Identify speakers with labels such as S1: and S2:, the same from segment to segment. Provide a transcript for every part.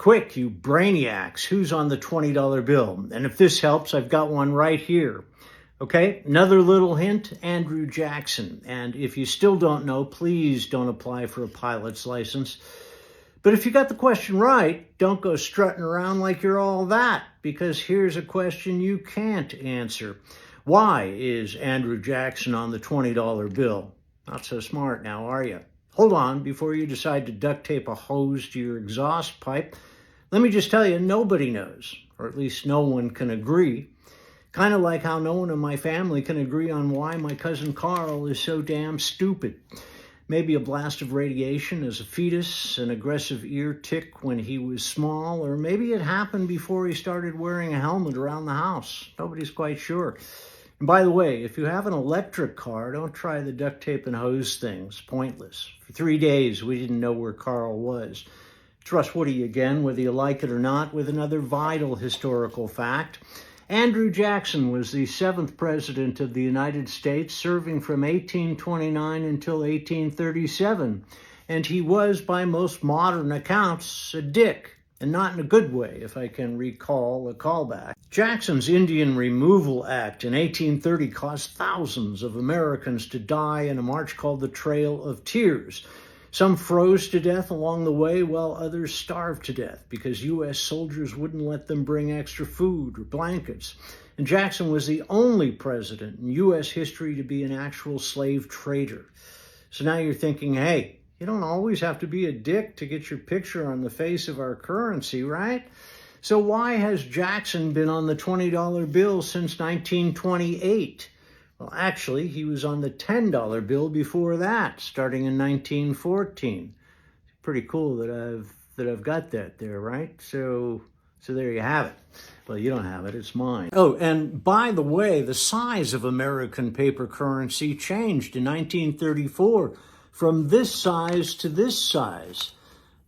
S1: Quick, you brainiacs, who's on the $20 bill? And if this helps, I've got one right here. Okay, another little hint, Andrew Jackson. And if you still don't know, please don't apply for a pilot's license. But if you got the question right, don't go strutting around like you're all that, because here's a question you can't answer. Why is Andrew Jackson on the $20 bill? Not so smart now, are you? Hold on, before you decide to duct tape a hose to your exhaust pipe, let me just tell you, nobody knows, or at least no one can agree. Kind of like how no one in my family can agree on why my cousin Carl is so damn stupid. Maybe a blast of radiation as a fetus, an aggressive ear tick when he was small, or maybe it happened before he started wearing a helmet around the house. Nobody's quite sure. And by the way, if you have an electric car, don't try the duct tape and hose things. Pointless. For 3 days, we didn't know where Carl was. Trust Woody again, whether you like it or not, with another vital historical fact. Andrew Jackson was the 7th president of the United States, serving from 1829 until 1837. And he was, by most modern accounts, a dick. And not in a good way, if I can recall a callback. Jackson's Indian Removal Act in 1830 caused thousands of Americans to die in a march called the Trail of Tears. Some froze to death along the way, while others starved to death because U.S. soldiers wouldn't let them bring extra food or blankets. And Jackson was the only president in U.S. history to be an actual slave trader. So now you're thinking, hey, you don't always have to be a dick to get your picture on the face of our currency, right? So why has Jackson been on the $20 bill since 1928? Well, actually, he was on the $10 bill before that, starting in 1914. Pretty cool that I've got that there, right? So there you have it. Well, you don't have it, it's mine. Oh, and by the way, the size of American paper currency changed in 1934 from this size to this size.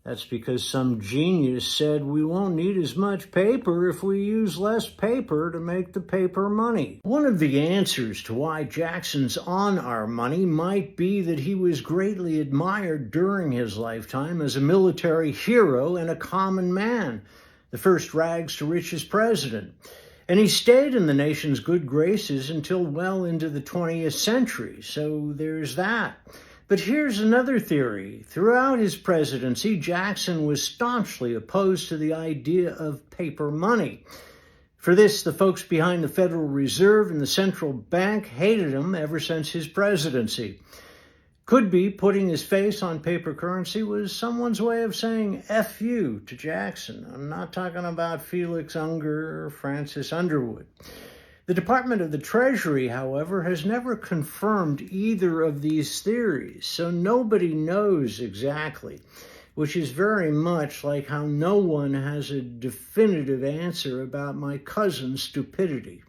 S1: That's because some genius said we won't need as much paper if we use less paper to make the paper money. One of the answers to why Jackson's on our money might be that he was greatly admired during his lifetime as a military hero and a common man, the first rags to riches president. And he stayed in the nation's good graces until well into the 20th century, so there's that. But here's another theory. Throughout his presidency, Jackson was staunchly opposed to the idea of paper money. For this, the folks behind the Federal Reserve and the central bank hated him ever since his presidency. Could be putting his face on paper currency was someone's way of saying F you to Jackson. I'm not talking about Felix Unger or Francis Underwood. The Department of the Treasury, however, has never confirmed either of these theories, so nobody knows exactly, which is very much like how no one has a definitive answer about my cousin's stupidity.